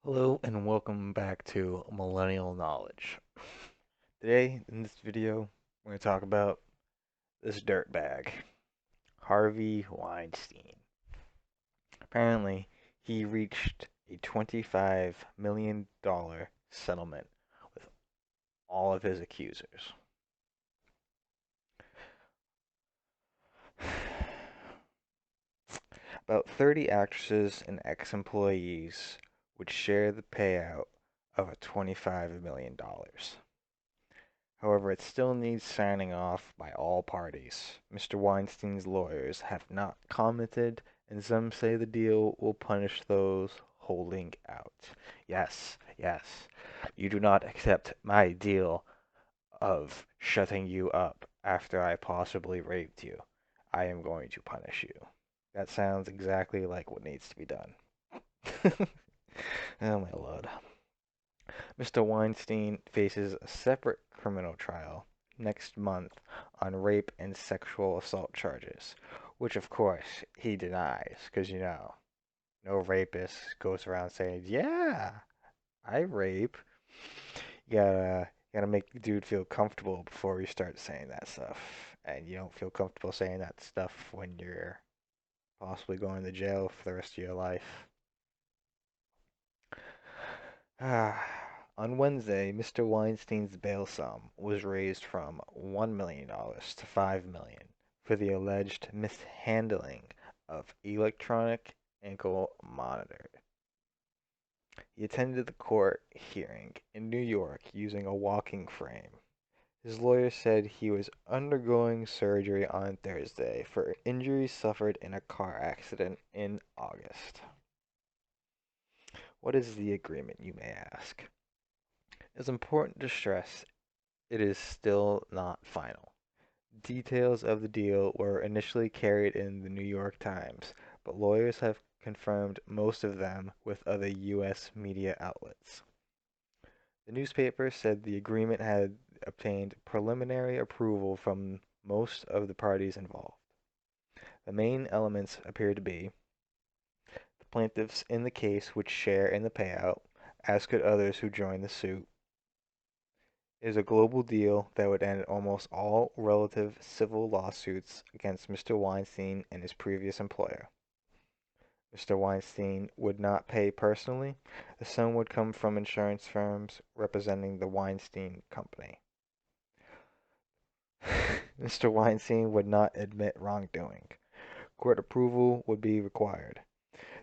Hello and welcome back to Millennial Knowledge. Today, in this video, we're going to talk about this dirtbag, Harvey Weinstein. Apparently, he reached a $25 million settlement with all of his accusers. About 30 actresses and ex-employees would share the payout of a $25 million. However, it still needs signing off by all parties. Mr. Weinstein's lawyers have not commented, and some say the deal will punish those holding out. Yes, yes, you do not accept my deal of shutting you up after I possibly raped you. I am going to punish you. That sounds exactly like what needs to be done. Oh my lord. Mr. Weinstein faces a separate criminal trial next month on rape and sexual assault charges, which of course he denies, because no rapist goes around saying, "Yeah, I rape." You gotta make the dude feel comfortable before you start saying that stuff. And you don't feel comfortable saying that stuff when you're possibly going to jail for the rest of your life. On Wednesday, Mr. Weinstein's bail sum was raised from $1 million to $5 million for the alleged mishandling of electronic ankle monitor. He attended the court hearing in New York using a walking frame. His lawyer said he was undergoing surgery on Thursday for injuries suffered in a car accident in August. What is the agreement, you may ask? It's important to stress it is still not final. Details of the deal were initially carried in the New York Times, but lawyers have confirmed most of them with other U.S. media outlets. The newspaper said the agreement had obtained preliminary approval from most of the parties involved. The main elements appear to be the plaintiffs in the case would share in the payout, as could others who joined the suit. It is a global deal that would end almost all relative civil lawsuits against Mr. Weinstein and his previous employer. Mr. Weinstein would not pay personally. The sum would come from insurance firms representing the Weinstein Company. Mr. Weinstein would not admit wrongdoing. Court approval would be required.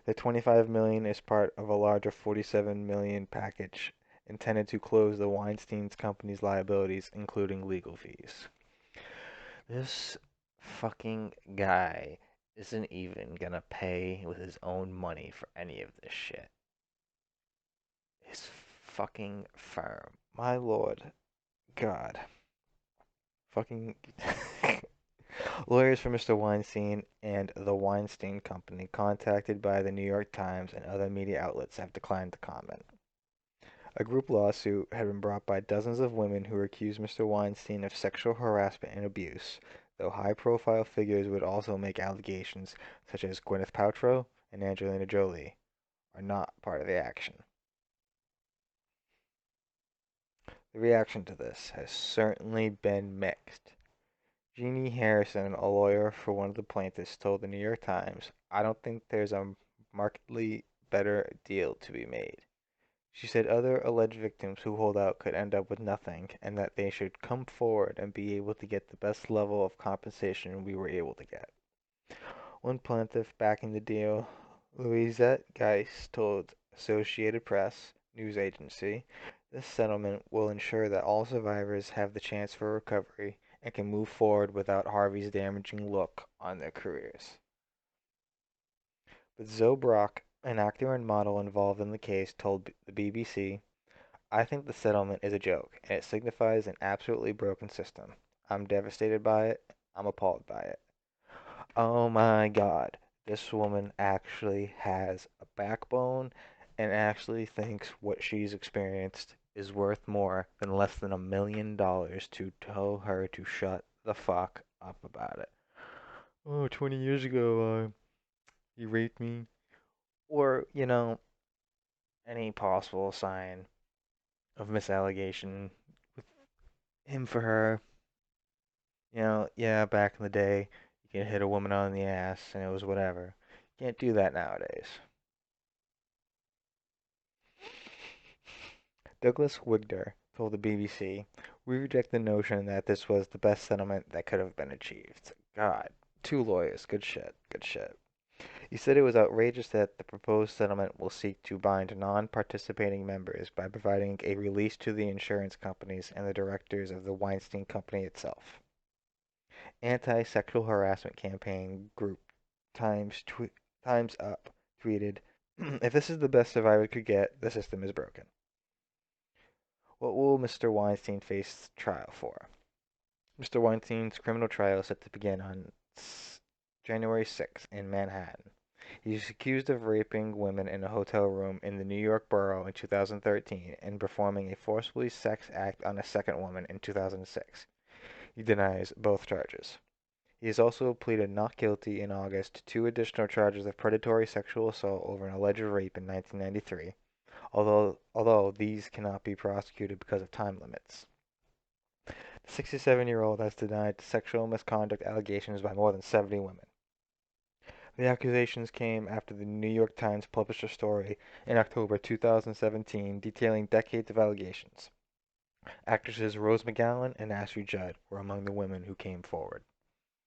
The $25 million is part of a larger $47 million package intended to close the Weinstein Company's liabilities, including legal fees. This fucking guy isn't even gonna pay with his own money for any of this shit. His fucking firm. My lord. God. Fucking lawyers for Mr. Weinstein and the Weinstein Company, contacted by the New York Times and other media outlets, have declined to comment. A group lawsuit had been brought by dozens of women who accused Mr. Weinstein of sexual harassment and abuse, though high-profile figures would also make allegations, such as Gwyneth Paltrow and Angelina Jolie, are not part of the action. The reaction to this has certainly been mixed. Jeannie Harrison, a lawyer for one of the plaintiffs, told the New York Times, "I don't think there's a markedly better deal to be made." She said other alleged victims who hold out could end up with nothing, and that they should come forward and be able to get the best level of compensation we were able to get. One plaintiff backing the deal, Louisette Geis, told Associated Press news agency, "This settlement will ensure that all survivors have the chance for recovery and can move forward without Harvey's damaging look on their careers." But Zoe Brock, an actor and model involved in the case, told the BBC, "I think the settlement is a joke, and it signifies an absolutely broken system. I'm devastated by it. I'm appalled by it." Oh my God, this woman actually has a backbone and actually thinks what she's experienced is worth more than less than $1 million to tell her to shut the fuck up about it. Oh, 20 years ago, he raped me. Or, any possible sign of misallegation with him for her. Yeah, back in the day, you could hit a woman on the ass and it was whatever. You can't do that nowadays. Douglas Wigder told the BBC, "We reject the notion that this was the best settlement that could have been achieved." God, two lawyers, good shit, good shit. He said it was outrageous that the proposed settlement will seek to bind non-participating members by providing a release to the insurance companies and the directors of the Weinstein Company itself. Anti-sexual harassment campaign group Times Up tweeted, "If this is the best survivor could get, the system is broken." What will Mr. Weinstein face trial for? Mr. Weinstein's criminal trial is set to begin on January 6th in Manhattan. He is accused of raping women in a hotel room in the New York borough in 2013 and performing a forcefully sex act on a second woman in 2006. He denies both charges. He has also pleaded not guilty in August to two additional charges of predatory sexual assault over an alleged rape in 1993, although these cannot be prosecuted because of time limits. The 67-year-old has denied sexual misconduct allegations by more than 70 women. The accusations came after the New York Times published a story in October 2017 detailing decades of allegations. Actresses Rose McGowan and Ashley Judd were among the women who came forward.